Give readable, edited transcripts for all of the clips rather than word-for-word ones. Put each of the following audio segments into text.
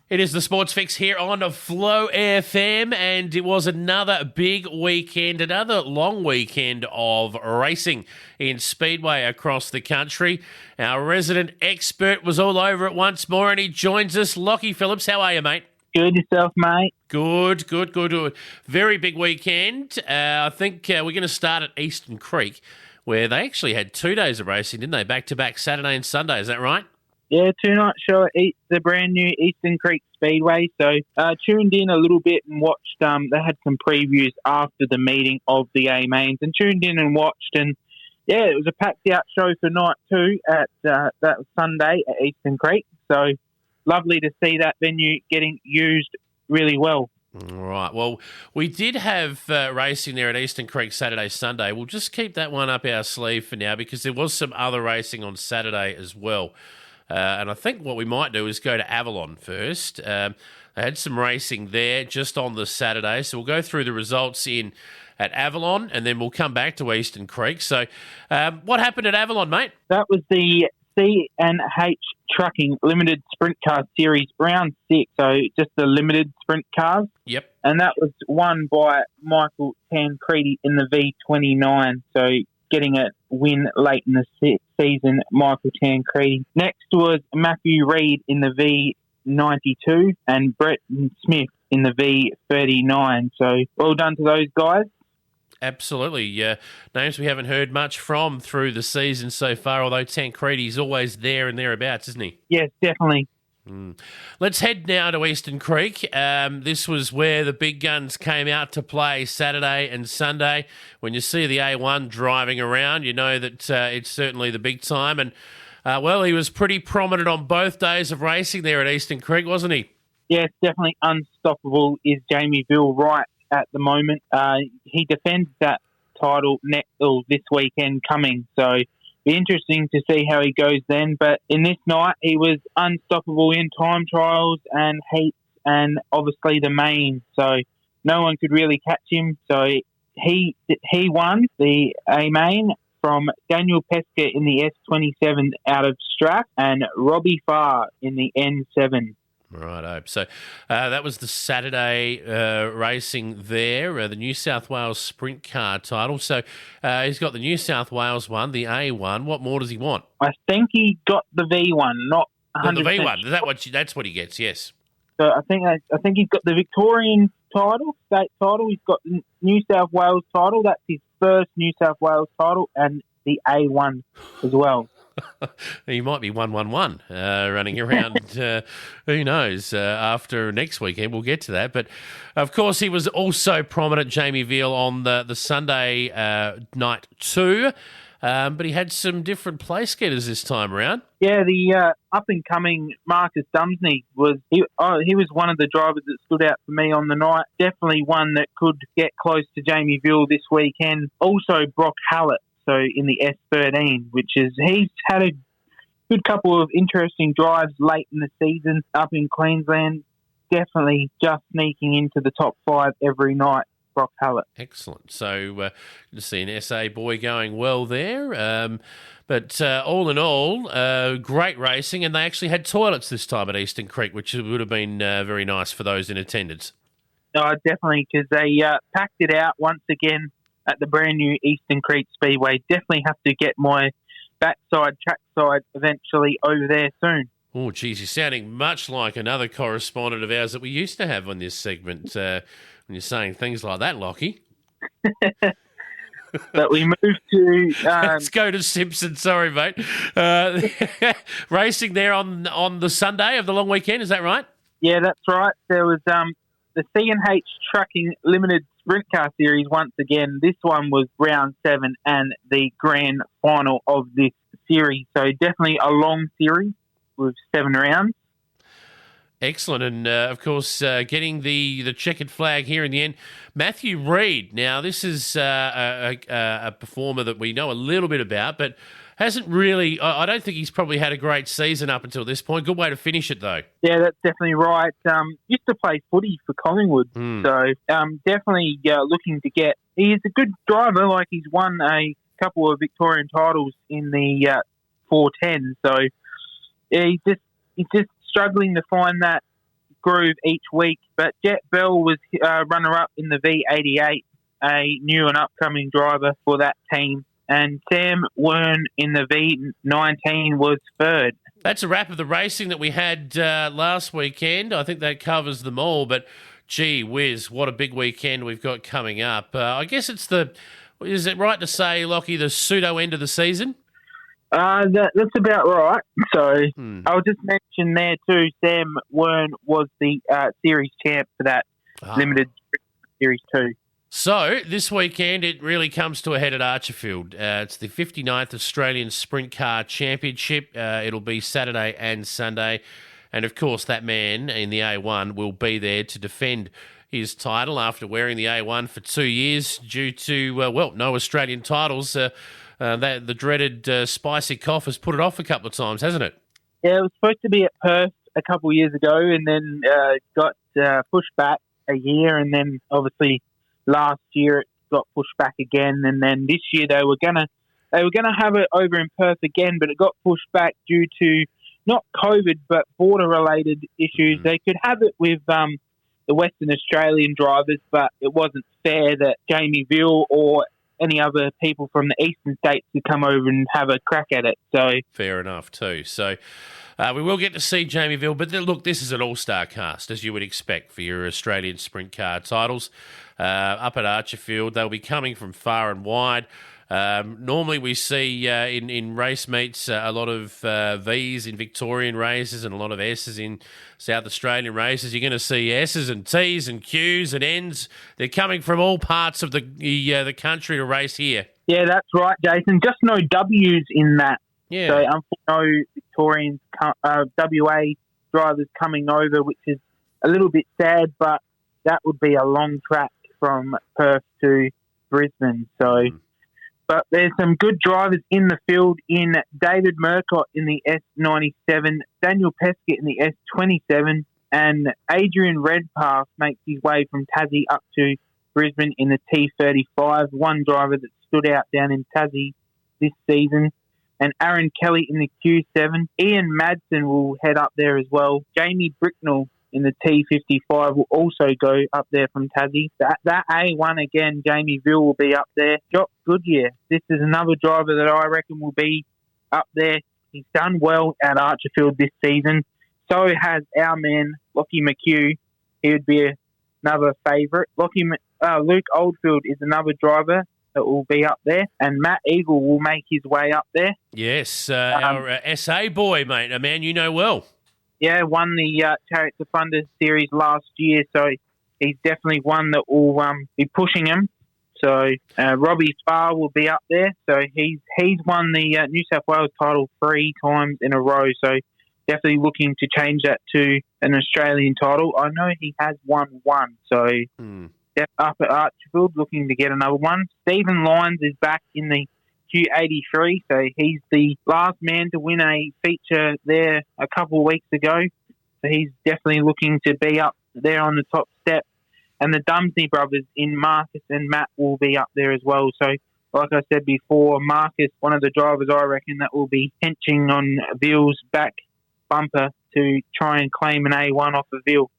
It is the Sports Fix here on Flow FM, and it was another big weekend, another long weekend of racing in Speedway across the country. Our resident expert was all over it once more, and he joins us. Lachie Phillips, how are you, mate? Good, yourself, mate? Good. Very big weekend. I think we're going to start at Eastern Creek, where they actually had 2 days of racing, didn't they? Back-to-back Saturday and Sunday, is that right? Yeah, 2-night show at the brand new Eastern Creek Speedway. So tuned in a little bit and watched. They had some previews after the meeting of the A mains, and tuned in and watched. And yeah, it was a packed out show for night 2 at that was Sunday at Eastern Creek. So lovely to see that venue getting used really well. All right. Well, we did have racing there at Eastern Creek Saturday, Sunday. We'll just keep that one up our sleeve for now because there was some other racing on Saturday as well. And I think what we might do is go to Avalon first. They had some racing there just on the Saturday. So we'll go through the results at Avalon, and then we'll come back to Eastern Creek. So what happened at Avalon, mate? That was the C&H Trucking Limited Sprint Car Series, round 6. So just the limited sprint cars. Yep. And that was won by Michael Tancredi in the V29. So getting a win late in the season, Michael Tancredi. Next was Matthew Reid in the V92 and Brett Smith in the V39. So well done to those guys. Absolutely. Names we haven't heard much from through the season so far, although Tancredi's always there and thereabouts, isn't he? Yes, definitely. Let's head now to Eastern Creek. This was where the big guns came out to play Saturday and Sunday. When you see the A1 driving around, you know that it's certainly the big time. And, he was pretty prominent on both days of racing there at Eastern Creek, wasn't he? Yes, definitely unstoppable is Jamie Veal right at the moment. He defends that title this weekend coming, so be interesting to see how he goes then. But in this night, he was unstoppable in time trials and heats and obviously the main. So no one could really catch him. So he won the A main from Daniel Pesca in the S27 out of Strath and Robbie Farr in the N7. Righto. So that was the Saturday racing there, the New South Wales Sprint Car title. So he's got the New South Wales one, the A1. What more does he want? I think he got the V1, not 100%. The V1. That's what he gets, yes. So I think he's got the Victorian title, state title. He's got the New South Wales title. That's his first New South Wales title, and the A1 as well. He might be 111 running around. Who knows? After next weekend, we'll get to that. But of course, he was also prominent, Jamie Veal, on the Sunday night 2. But he had some different place getters this time around. Yeah, the up and coming Marcus Dumsney was one of the drivers that stood out for me on the night. Definitely one that could get close to Jamie Veal this weekend. Also, Brock Hallett. So in the S13, he's had a good couple of interesting drives late in the season up in Queensland. Definitely just sneaking into the top 5 every night, Brock Hallett. Excellent. So to see an SA boy going well there. But all in all, great racing, and they actually had toilets this time at Eastern Creek, which would have been very nice for those in attendance. Definitely, because they packed it out once again at the brand new Eastern Creek Speedway. Definitely have to get my trackside eventually over there soon. Oh, geez, you're sounding much like another correspondent of ours that we used to have on this segment when you're saying things like that, Lachie. But we moved to... Let's go to Simpson. Sorry, mate. Racing there on the Sunday of the long weekend, is that right? Yeah, that's right. There was the C&H Trucking Limited Sprint Car Series once again. This one was round 7 and the grand final of this series. So definitely a long series with 7 rounds. Excellent. And, of course, getting the checkered flag here in the end. Matthew Reid. Now, this is a performer that we know a little bit about, but hasn't really... I don't think he's probably had a great season up until this point. Good way to finish it, though. Yeah, that's definitely right. Used to play footy for Collingwood. So definitely looking to get... He's a good driver. Like, he's won a couple of Victorian titles in the 410. So yeah, he's just struggling to find that groove each week. But Jet Bell was runner-up in the V88, a new and upcoming driver for that team. And Sam Wern in the V19 was third. That's a wrap of the racing that we had last weekend. I think that covers them all, but gee whiz, what a big weekend we've got coming up. I guess it's is it right to say, Lachie, the pseudo end of the season? That's about right. So I'll just mention there too, Sam Wern was the series champ for that limited Series 2. So this weekend it really comes to a head at Archerfield. It's the 59th Australian Sprint Car Championship. It'll be Saturday and Sunday. And of course that man in the A1 will be there to defend his title after wearing the A1 for 2 years due to, no Australian titles. The dreaded spicy cough has put it off a couple of times, hasn't it? Yeah, it was supposed to be at Perth a couple of years ago and then got pushed back a year, and then obviously last year it got pushed back again, and then this year they were gonna have it over in Perth again, but it got pushed back due to not COVID but border related issues. They could have it with the Western Australian drivers, but it wasn't fair that Jamie Veal or any other people from the eastern states could come over and have a crack at it. So fair enough too. So we will get to see Jamie Veal, but look, this is an all-star cast, as you would expect for your Australian sprint car titles. Up at Archerfield, they'll be coming from far and wide. Normally we see in race meets a lot of Vs in Victorian races and a lot of S's in South Australian races. You're going to see S's and T's and Q's and N's. They're coming from all parts of the country to race here. Yeah, that's right, Jason. Just no W's in that. Yeah. So no Victorians, WA drivers coming over, which is a little bit sad, but that would be a long track from Perth to Brisbane. So, but there's some good drivers in the field in David Murcott in the S97, Daniel Pescott in the S27, and Adrian Redpath makes his way from Tassie up to Brisbane in the T35. One driver that stood out down in Tassie this season. And Aaron Kelly in the Q7. Ian Madsen will head up there as well. Jamie Bricknell in the T55 will also go up there from Tassie. That A1 again, Jamie Veal will be up there. Jock Goodyear, this is another driver that I reckon will be up there. He's done well at Archerfield this season. So has our man, Lachie McHugh. He would be another favourite. Luke Oldfield is another driver that will be up there, and Matt Eagle will make his way up there. Yes, our SA boy, mate, a man you know well. Yeah, won the Chariots of Thunder series last year, so he's definitely one that will be pushing him. So Robbie Farr will be up there. So he's won the New South Wales title 3 times in a row, so definitely looking to change that to an Australian title. I know he has won one, so up at Archfield looking to get another one. Stephen Lyons is back in the Q83, so he's the last man to win a feature there a couple of weeks ago. So he's definitely looking to be up there on the top step. And the Dumsney brothers in Marcus and Matt will be up there as well. So like I said before, Marcus, one of the drivers I reckon that will be henching on Veal's back bumper to try and claim an A1 off of Veal.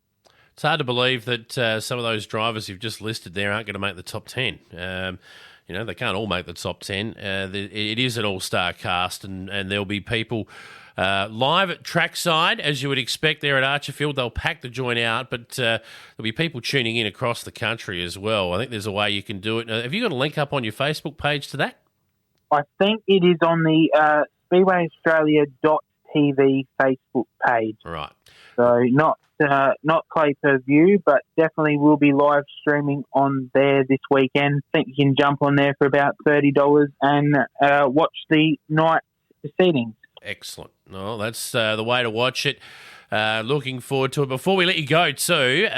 It's hard to believe that some of those drivers you've just listed there aren't going to make the top 10. They can't all make the top 10. It is an all-star cast, and there'll be people live at trackside, as you would expect there at Archerfield. They'll pack the joint out, but there'll be people tuning in across the country as well. I think there's a way you can do it. Have you got a link up on your Facebook page to that? I think it is on the speedwayaustralia.tv Facebook page. Right. So not play per view, but definitely will be live streaming on there this weekend. I think you can jump on there for about $30 and watch the night proceedings. Excellent. No, that's the way to watch it. Looking forward to it. Before we let you go too,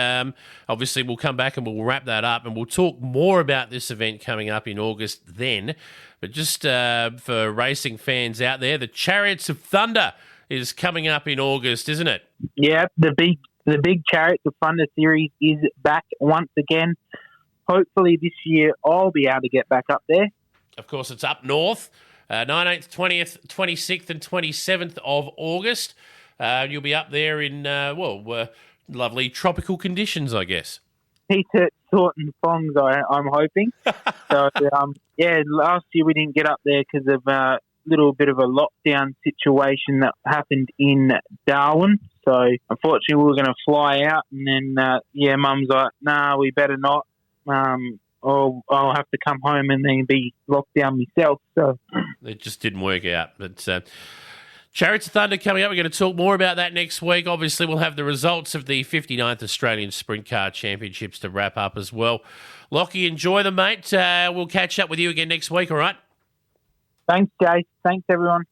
obviously we'll come back and we'll wrap that up and we'll talk more about this event coming up in August then. But just for racing fans out there, the Chariots of Thunder is coming up in August, isn't it? Yeah, the big Chariots of Thunder series is back once again. Hopefully this year I'll be able to get back up there. Of course, it's up north, 19th, 20th, 26th and 27th of August. You'll be up there in, lovely tropical conditions, I guess. T-shirt, sort and thongs, I'm hoping. So, last year we didn't get up there because of a little bit of a lockdown situation that happened in Darwin. So, unfortunately, we were going to fly out, and then, Mum's like, nah, we better not, or I'll have to come home and then be locked down myself. So it just didn't work out. But Chariots of Thunder coming up. We're going to talk more about that next week. Obviously, we'll have the results of the 59th Australian Sprint Car Championships to wrap up as well. Lachie, enjoy them, mate. We'll catch up with you again next week, all right? Thanks, Jay. Thanks, everyone.